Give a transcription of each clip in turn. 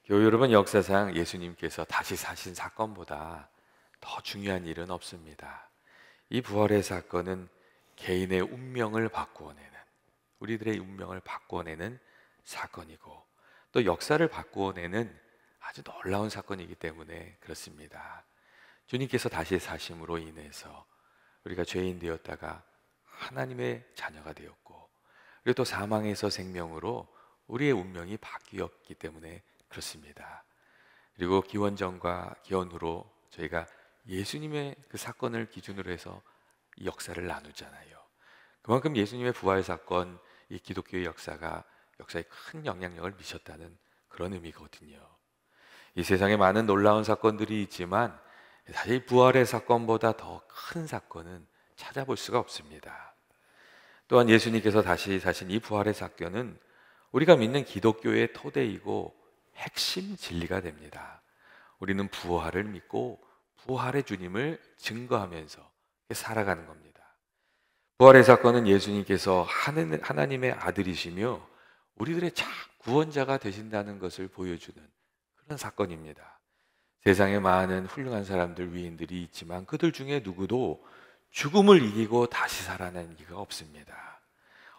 교회 여러분, 역사상 예수님께서 다시 사신 사건보다 더 중요한 일은 없습니다. 이 부활의 사건은 개인의 운명을 바꾸어내는, 우리들의 운명을 바꾸어내는 사건이고, 또 역사를 바꾸어내는 아주 놀라운 사건이기 때문에 그렇습니다. 주님께서 다시 사심으로 인해서 우리가 죄인 되었다가 하나님의 자녀가 되었고, 그리고 또 사망에서 생명으로 우리의 운명이 바뀌었기 때문에 그렇습니다. 그리고 기원전과 기원후로 저희가 예수님의 그 사건을 기준으로 해서 이 역사를 나누잖아요. 그만큼 예수님의 부활 사건, 이 기독교의 역사에 큰 영향력을 미쳤다는 그런 의미거든요. 이 세상에 많은 놀라운 사건들이 있지만 사실 부활의 사건보다 더 큰 사건은 찾아볼 수가 없습니다. 또한 예수님께서 다시 사신 이 부활의 사건은 우리가 믿는 기독교의 토대이고 핵심 진리가 됩니다. 우리는 부활을 믿고 부활의 주님을 증거하면서 살아가는 겁니다. 부활의 사건은 예수님께서 하나님의 아들이시며 우리들의 참 구원자가 되신다는 것을 보여주는 그런 사건입니다. 세상에 많은 훌륭한 사람들, 위인들이 있지만 그들 중에 누구도 죽음을 이기고 다시 살아난 이가 없습니다.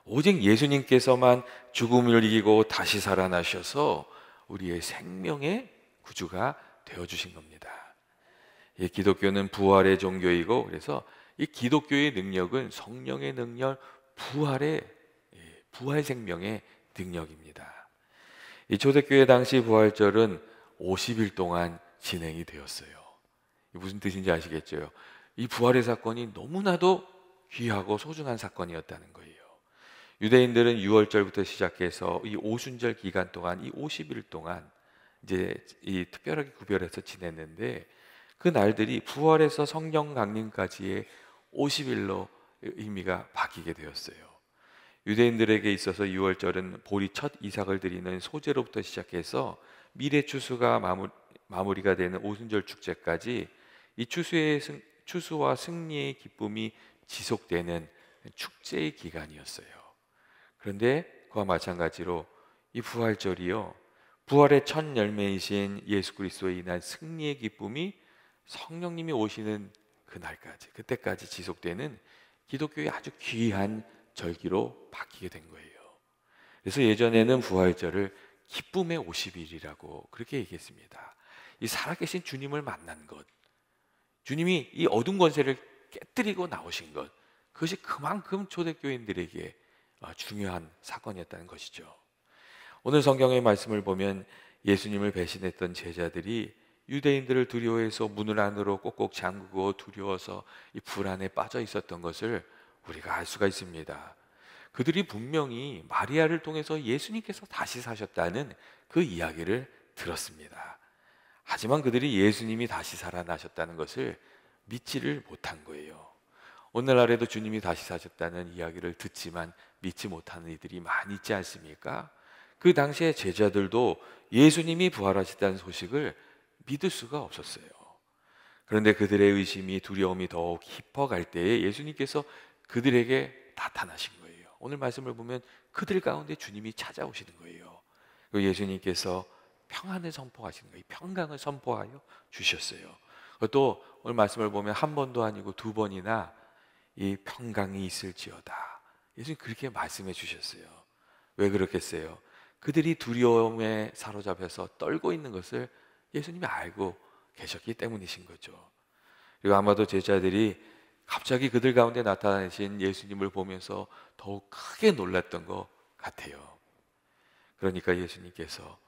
오직 예수님께서만 죽음을 이기고 다시 살아나셔서 우리의 생명의 구주가 되어주신 겁니다. 이 기독교는 부활의 종교이고, 그래서 이 기독교의 능력은 성령의 능력, 부활 생명의 능력입니다. 이 초대교회 당시 부활절은 50일 동안 진행이 되었어요. 무슨 뜻인지 아시겠죠? 이 부활의 사건이 너무나도 귀하고 소중한 사건이었다는 거예요. 유대인들은 6월절부터 시작해서 이 오순절 기간 동안, 이 50일 동안 이제 이 특별하게 구별해서 지냈는데, 그 날들이 부활에서 성령 강림까지의 50일로 의미가 바뀌게 되었어요. 유대인들에게 있어서 6월절은 보리 첫 이삭을 드리는 소제로부터 시작해서 미래 추수가 마무리가 되는 오순절 축제까지 이 추수와 승리의 기쁨이 지속되는 축제의 기간이었어요. 그런데 그와 마찬가지로 이 부활절이요, 부활의 첫 열매이신 예수 그리스도에 인한 승리의 기쁨이 성령님이 오시는 그때까지 지속되는 기독교의 아주 귀한 절기로 바뀌게 된 거예요. 그래서 예전에는 부활절을 기쁨의 50일이라고 그렇게 얘기했습니다. 이 살아계신 주님을 만난 것, 주님이 이 어둠 권세를 깨뜨리고 나오신 것, 그것이 그만큼 초대교인들에게 중요한 사건이었다는 것이죠. 오늘 성경의 말씀을 보면 예수님을 배신했던 제자들이 유대인들을 두려워해서 문을 안으로 꼭꼭 잠그고 두려워서 이 불안에 빠져 있었던 것을 우리가 알 수가 있습니다. 그들이 분명히 마리아를 통해서 예수님께서 다시 사셨다는 그 이야기를 들었습니다. 하지만 그들이 예수님이 다시 살아나셨다는 것을 믿지를 못한 거예요. 오늘날에도 주님이 다시 사셨다는 이야기를 듣지만 믿지 못하는 이들이 많이 있지 않습니까? 그 당시에 제자들도 예수님이 부활하셨다는 소식을 믿을 수가 없었어요. 그런데 그들의 의심이, 두려움이 더욱 깊어갈 때에 예수님께서 그들에게 나타나신 거예요. 오늘 말씀을 보면 그들 가운데 주님이 찾아오시는 거예요. 그리고 예수님께서 평안을 선포하시는 거예요. 평강을 선포하여 주셨어요. 또 오늘 말씀을 보면 한 번도 아니고 두 번이나 이 평강이 있을지어다, 예수님 그렇게 말씀해 주셨어요. 왜 그렇겠어요? 그들이 두려움에 사로잡혀서 떨고 있는 것을 예수님이 알고 계셨기 때문이신 거죠. 그리고 아마도 제자들이 갑자기 그들 가운데 나타나신 예수님을 보면서 더욱 크게 놀랐던 것 같아요. 그러니까 예수님께서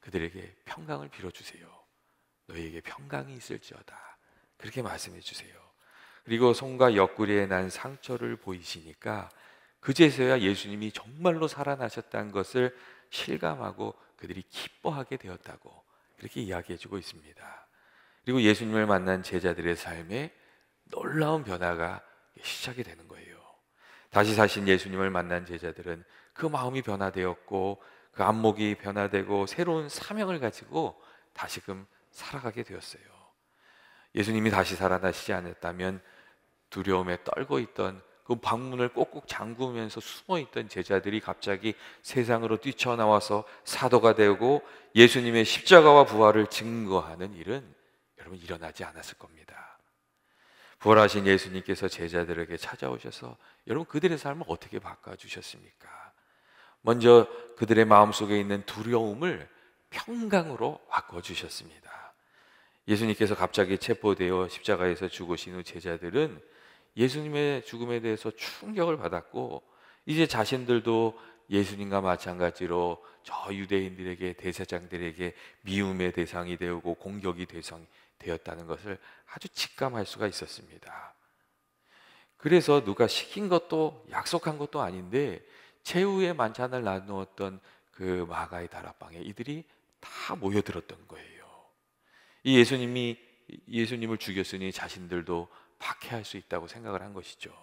그들에게 평강을 빌어주세요. 너희에게 평강이 있을지어다, 그렇게 말씀해 주세요. 그리고 손과 옆구리에 난 상처를 보이시니까 그제서야 예수님이 정말로 살아나셨다는 것을 실감하고 그들이 기뻐하게 되었다고 그렇게 이야기해주고 있습니다. 그리고 예수님을 만난 제자들의 삶에 놀라운 변화가 시작이 되는 거예요. 다시 사신 예수님을 만난 제자들은 그 마음이 변화되었고, 그 안목이 변화되고 새로운 사명을 가지고 다시금 살아가게 되었어요. 예수님이 다시 살아나시지 않았다면 두려움에 떨고 있던 그 방문을 꼭꼭 잠그면서 숨어있던 제자들이 갑자기 세상으로 뛰쳐나와서 사도가 되고 예수님의 십자가와 부활을 증거하는 일은 여러분 일어나지 않았을 겁니다. 부활하신 예수님께서 제자들에게 찾아오셔서 여러분 그들의 삶을 어떻게 바꿔주셨습니까? 먼저 그들의 마음속에 있는 두려움을 평강으로 바꿔주셨습니다. 예수님께서 갑자기 체포되어 십자가에서 죽으신 후 제자들은 예수님의 죽음에 대해서 충격을 받았고 이제 자신들도 예수님과 마찬가지로 저 유대인들에게 대제사장들에게 미움의 대상이 되고 공격이 대상이 되었다는 것을 아주 직감할 수가 있었습니다. 그래서 누가 시킨 것도 약속한 것도 아닌데 최후의 만찬을 나누었던 그 마가의 다락방에 이들이 다 모여들었던 거예요. 이 예수님을 죽였으니 자신들도 박해할 수 있다고 생각을 한 것이죠.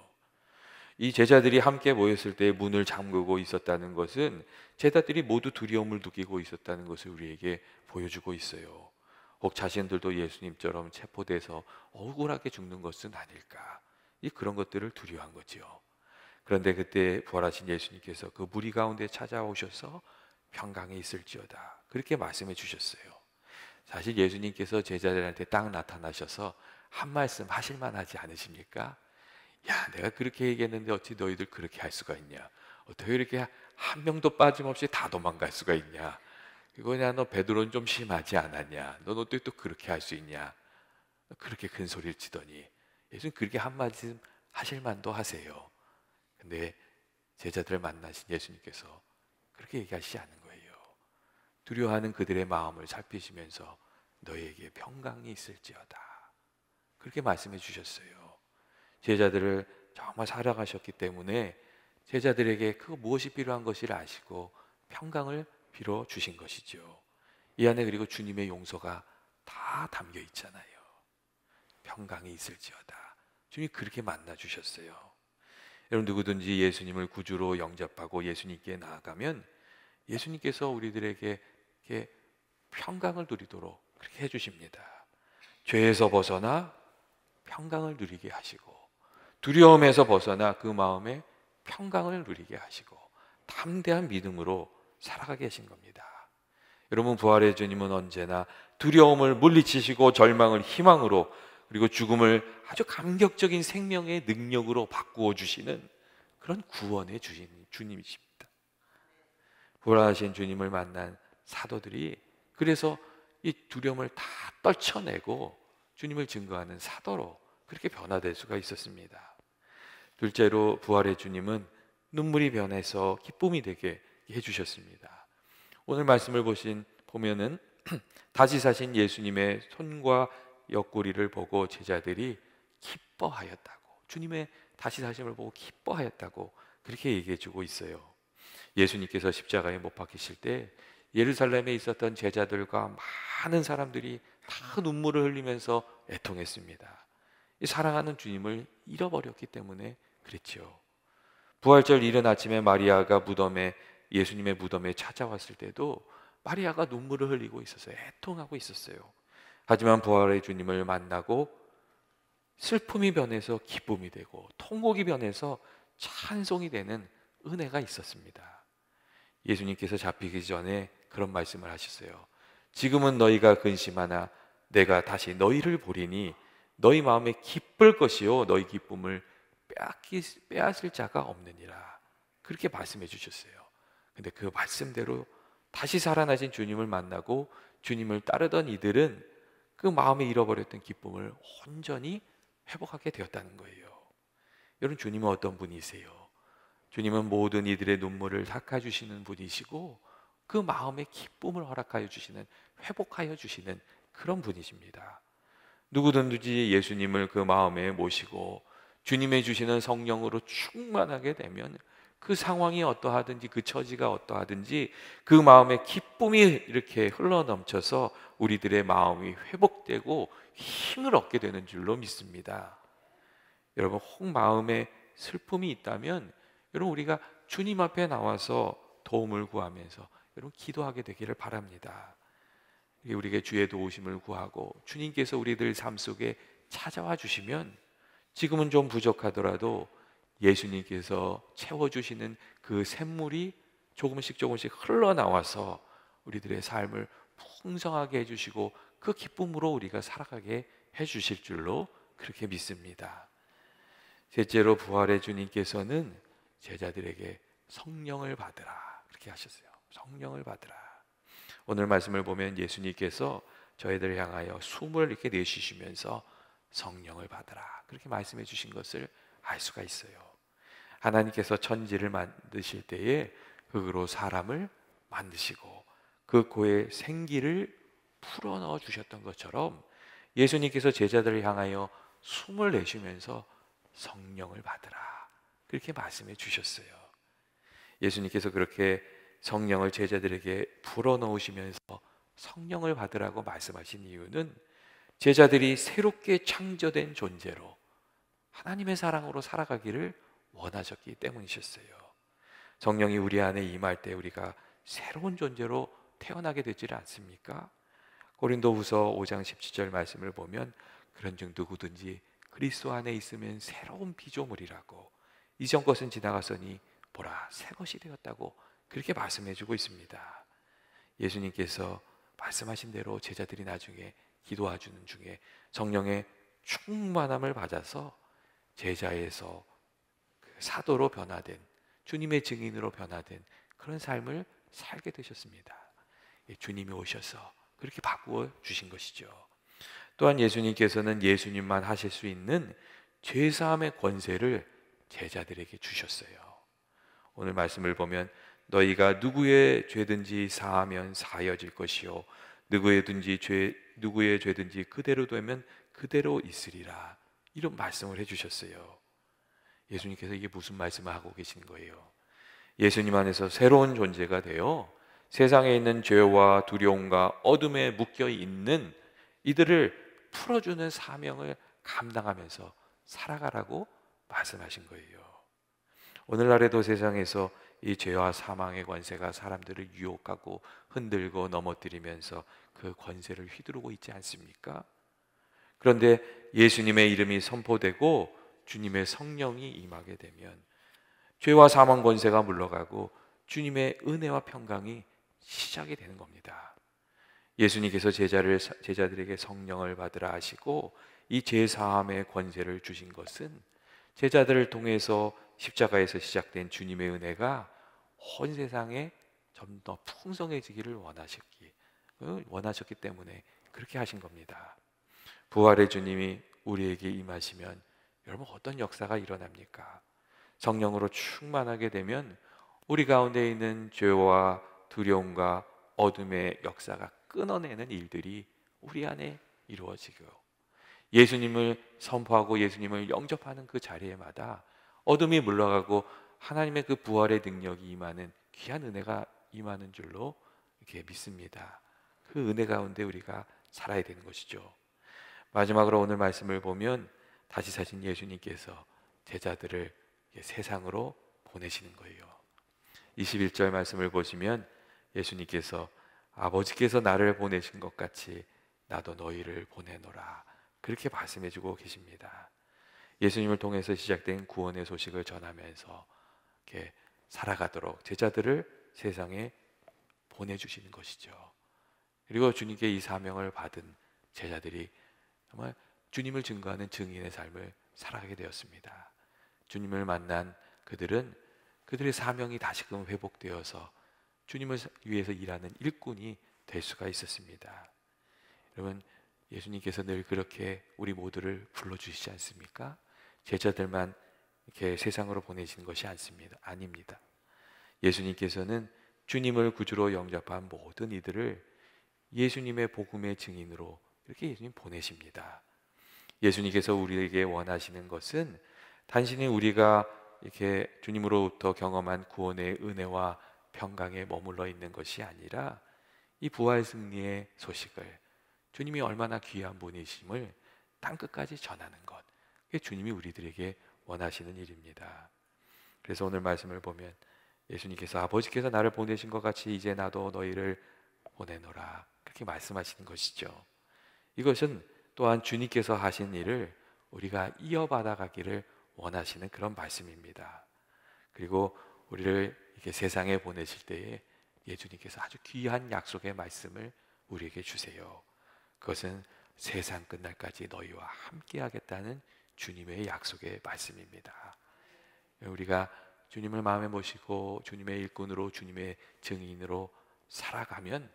이 제자들이 함께 모였을 때 문을 잠그고 있었다는 것은 제자들이 모두 두려움을 느끼고 있었다는 것을 우리에게 보여주고 있어요. 혹 자신들도 예수님처럼 체포돼서 억울하게 죽는 것은 아닐까, 그런 것들을 두려워한 거지요. 그런데 그때 부활하신 예수님께서 그 무리 가운데 찾아오셔서 평강에 있을지어다 그렇게 말씀해 주셨어요. 사실 예수님께서 제자들한테 딱 나타나셔서 한 말씀 하실 만하지 않으십니까? 야, 내가 그렇게 얘기했는데 어찌 너희들 그렇게 할 수가 있냐? 어떻게 이렇게 한 명도 빠짐없이 다 도망갈 수가 있냐? 이거냐, 너 베드로는 좀 심하지 않았냐? 넌 어떻게 또 그렇게 할 수 있냐? 그렇게 큰 소리를 치더니 예수님 그렇게 한 말씀 하실 만도 하세요. 근데 제자들을 만나신 예수님께서 그렇게 얘기하시지 않는 거예요. 두려워하는 그들의 마음을 살피시면서 너희에게 평강이 있을지어다 그렇게 말씀해 주셨어요. 제자들을 정말 사랑하셨기 때문에 제자들에게 그 무엇이 필요한 것을 아시고 평강을 빌어 주신 것이죠. 이 안에 그리고 주님의 용서가 다 담겨 있잖아요. 평강이 있을지어다 주님이 그렇게 만나 주셨어요. 여러분 누구든지 예수님을 구주로 영접하고 예수님께 나아가면 예수님께서 우리들에게 이렇게 평강을 누리도록 그렇게 해주십니다. 죄에서 벗어나 평강을 누리게 하시고 두려움에서 벗어나 그 마음에 평강을 누리게 하시고 담대한 믿음으로 살아가게 하신 겁니다. 여러분 부활의 주님은 언제나 두려움을 물리치시고 절망을 희망으로 그리고 죽음을 아주 감격적인 생명의 능력으로 바꾸어 주시는 그런 구원의 주님이십니다. 부활하신 주님을 만난 사도들이 그래서 이 두려움을 다 떨쳐내고 주님을 증거하는 사도로 그렇게 변화될 수가 있었습니다. 둘째로 부활의 주님은 눈물이 변해서 기쁨이 되게 해주셨습니다. 오늘 말씀을 보면은 다시 사신 예수님의 손과 옆구리를 보고 제자들이 기뻐하였다고, 주님의 다시 사심을 보고 기뻐하였다고 그렇게 얘기해 주고 있어요. 예수님께서 십자가에 못 박히실 때 예루살렘에 있었던 제자들과 많은 사람들이 다 눈물을 흘리면서 애통했습니다. 이 사랑하는 주님을 잃어버렸기 때문에 그랬죠. 부활절 이른 아침에 마리아가 예수님의 무덤에 찾아왔을 때도 마리아가 눈물을 흘리고 있었어요. 애통하고 있었어요. 하지만 부활의 주님을 만나고 슬픔이 변해서 기쁨이 되고 통곡이 변해서 찬송이 되는 은혜가 있었습니다. 예수님께서 잡히기 전에 그런 말씀을 하셨어요. 지금은 너희가 근심하나 내가 다시 너희를 보리니 너희 마음에 기쁠 것이요 너희 기쁨을 빼앗을 자가 없느니라 그렇게 말씀해 주셨어요. 근데 그 말씀대로 다시 살아나신 주님을 만나고 주님을 따르던 이들은 그 마음에 잃어버렸던 기쁨을 온전히 회복하게 되었다는 거예요. 여러분 주님은 어떤 분이세요? 주님은 모든 이들의 눈물을 닦아주시는 분이시고 그 마음의 기쁨을 허락하여 주시는, 회복하여 주시는 그런 분이십니다. 누구든지 예수님을 그 마음에 모시고 주님의 주시는 성령으로 충만하게 되면 그 상황이 어떠하든지 그 처지가 어떠하든지 그 마음에 기쁨이 이렇게 흘러넘쳐서 우리들의 마음이 회복되고 힘을 얻게 되는 줄로 믿습니다. 여러분 혹 마음에 슬픔이 있다면 여러분 우리가 주님 앞에 나와서 도움을 구하면서 여러분 기도하게 되기를 바랍니다. 우리에게 주의 도우심을 구하고 주님께서 우리들 삶 속에 찾아와 주시면 지금은 좀 부족하더라도 예수님께서 채워주시는 그 샘물이 조금씩 조금씩 흘러나와서 우리들의 삶을 풍성하게 해주시고 그 기쁨으로 우리가 살아가게 해주실 줄로 그렇게 믿습니다. 셋째로 부활의 주님께서는 제자들에게 성령을 받으라 그렇게 하셨어요. 성령을 받으라. 오늘 말씀을 보면 예수님께서 저희들을 향하여 숨을 이렇게 내쉬시면서 성령을 받으라 그렇게 말씀해 주신 것을 알 수가 있어요. 하나님께서 천지를 만드실 때에 흙으로 사람을 만드시고 그 코에 생기를 풀어넣어 주셨던 것처럼 예수님께서 제자들을 향하여 숨을 내쉬면서 성령을 받으라 그렇게 말씀해 주셨어요. 예수님께서 그렇게 성령을 제자들에게 불어넣으시면서 성령을 받으라고 말씀하신 이유는 제자들이 새롭게 창조된 존재로 하나님의 사랑으로 살아가기를 원하셨기 때문이셨어요. 성령이 우리 안에 임할 때 우리가 새로운 존재로 태어나게 되지 않습니까? 고린도후서 5장 17절 말씀을 보면 그런즉 누구든지 그리스도 안에 있으면 새로운 피조물이라고 이전 것은 지나갔으니 보라 새 것이 되었다고 그렇게 말씀해주고 있습니다. 예수님께서 말씀하신 대로 제자들이 나중에 기도하주는 중에 성령의 충만함을 받아서 제자에서 사도로 변화된 주님의 증인으로 변화된 그런 삶을 살게 되셨습니다. 주님이 오셔서 그렇게 바꾸어 주신 것이죠. 또한 예수님께서는 예수님만 하실 수 있는 죄사함의 권세를 제자들에게 주셨어요. 오늘 말씀을 보면 너희가 누구의 죄든지 사하면 사하여질 것이요 누구의 죄든지 그대로 되면 그대로 있으리라 이런 말씀을 해주셨어요. 예수님께서 이게 무슨 말씀을 하고 계신 거예요? 예수님 안에서 새로운 존재가 되어 세상에 있는 죄와 두려움과 어둠에 묶여 있는 이들을 풀어주는 사명을 감당하면서 살아가라고 말씀하신 거예요. 오늘날에도 세상에서 이 죄와 사망의 권세가 사람들을 유혹하고 흔들고 넘어뜨리면서 그 권세를 휘두르고 있지 않습니까? 그런데 예수님의 이름이 선포되고 주님의 성령이 임하게 되면 죄와 사망 권세가 물러가고 주님의 은혜와 평강이 시작이 되는 겁니다. 예수님께서 제자들에게 성령을 받으라 하시고 이 죄사함의 권세를 주신 것은 제자들을 통해서 십자가에서 시작된 주님의 은혜가 온 세상에 좀 더 풍성해지기를 원하셨기 때문에 그렇게 하신 겁니다. 부활의 주님이 우리에게 임하시면 여러분 어떤 역사가 일어납니까? 성령으로 충만하게 되면 우리 가운데 있는 죄와 두려움과 어둠의 역사가 끊어내는 일들이 우리 안에 이루어지고 예수님을 선포하고 예수님을 영접하는 그 자리에마다 어둠이 물러가고 하나님의 그 부활의 능력이 임하는 귀한 은혜가 임하는 줄로 이렇게 믿습니다. 그 은혜 가운데 우리가 살아야 되는 것이죠. 마지막으로 오늘 말씀을 보면 다시 사신 예수님께서 제자들을 세상으로 보내시는 거예요. 21절 말씀을 보시면 예수님께서 아버지께서 나를 보내신 것 같이 나도 너희를 보내노라 그렇게 말씀해주고 계십니다. 예수님을 통해서 시작된 구원의 소식을 전하면서 이렇게 살아가도록 제자들을 세상에 보내주시는 것이죠. 그리고 주님께 이 사명을 받은 제자들이 정말 주님을 증거하는 증인의 삶을 살아가게 되었습니다. 주님을 만난 그들은 그들의 사명이 다시금 회복되어서 주님을 위해서 일하는 일꾼이 될 수가 있었습니다. 여러분 예수님께서 늘 그렇게 우리 모두를 불러주시지 않습니까? 제자들만 이렇게 세상으로 보내시는 것이 아닙니다. 예수님께서는 주님을 구주로 영접한 모든 이들을 예수님의 복음의 증인으로 이렇게 예수님 보내십니다. 예수님께서 우리에게 원하시는 것은 단순히 우리가 이렇게 주님으로부터 경험한 구원의 은혜와 평강에 머물러 있는 것이 아니라 이 부활 승리의 소식을 주님이 얼마나 귀한 분이심을 땅끝까지 전하는 것, 그게 주님이 우리들에게 원하시는 일입니다. 그래서 오늘 말씀을 보면 예수님께서 아버지께서 나를 보내신 것 같이 이제 나도 너희를 보내노라 그렇게 말씀하시는 것이죠. 이것은 또한 주님께서 하신 일을 우리가 이어받아 가기를 원하시는 그런 말씀입니다. 그리고 우리를 이렇게 세상에 보내실 때에 예수님께서 아주 귀한 약속의 말씀을 우리에게 주세요. 그것은 세상 끝날까지 너희와 함께 하겠다는 주님의 약속의 말씀입니다. 우리가 주님을 마음에 모시고 주님의 일꾼으로, 주님의 증인으로 살아가면,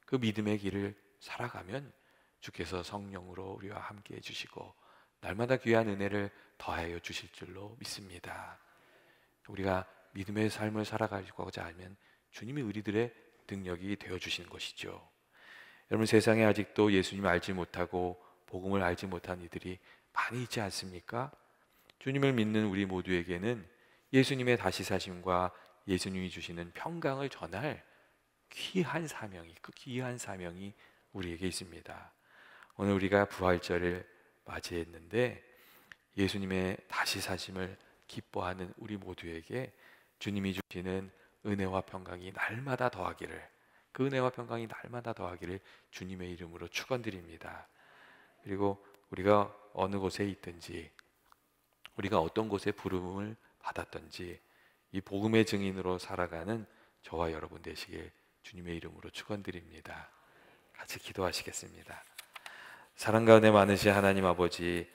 그 믿음의 길을 살아가면 주께서 성령으로 우리와 함께 해주시고 날마다 귀한 은혜를 더하여 주실 줄로 믿습니다. 우리가 믿음의 삶을 살아가고자 하면 주님이 우리들의 능력이 되어주시는 것이죠. 여러분, 세상에 아직도 예수님을 알지 못하고 복음을 알지 못한 이들이 많이 있지 않습니까? 주님을 믿는 우리 모두에게는 예수님의 다시 사심과 예수님이 주시는 평강을 전할 그 귀한 사명이 우리에게 있습니다. 오늘 우리가 부활절을 맞이했는데 예수님의 다시 사심을 기뻐하는 우리 모두에게 주님이 주시는 은혜와 평강이 날마다 더하기를, 그 은혜와 평강이 날마다 더하기를 주님의 이름으로 축원드립니다. 그리고 우리가 어느 곳에 있든지, 우리가 어떤 곳에 부름을 받았든지 이 복음의 증인으로 살아가는 저와 여러분 되시길 주님의 이름으로 축원드립니다. 같이 기도하시겠습니다. 사랑 가운데 많으신 하나님 아버지,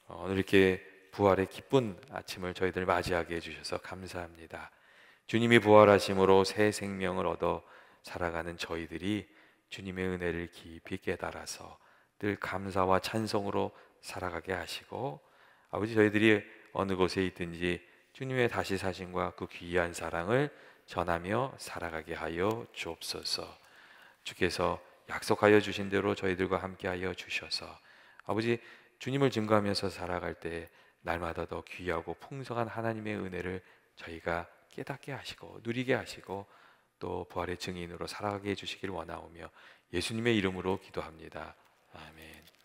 오늘 이렇게 부활의 기쁜 아침을 저희들 맞이하게 해주셔서 감사합니다. 주님이 부활하심으로 새 생명을 얻어 살아가는 저희들이 주님의 은혜를 깊이 깨달아서 늘 감사와 찬송으로 살아가게 하시고, 아버지, 저희들이 어느 곳에 있든지 주님의 다시 사심과 그 귀한 사랑을 전하며 살아가게 하여 주옵소서. 주께서 약속하여 주신 대로 저희들과 함께하여 주셔서 아버지, 주님을 증거하면서 살아갈 때 날마다 더 귀하고 풍성한 하나님의 은혜를 저희가 깨닫게 하시고 누리게 하시고 또 부활의 증인으로 살아가게 해주시길 원하오며 예수님의 이름으로 기도합니다. 아멘.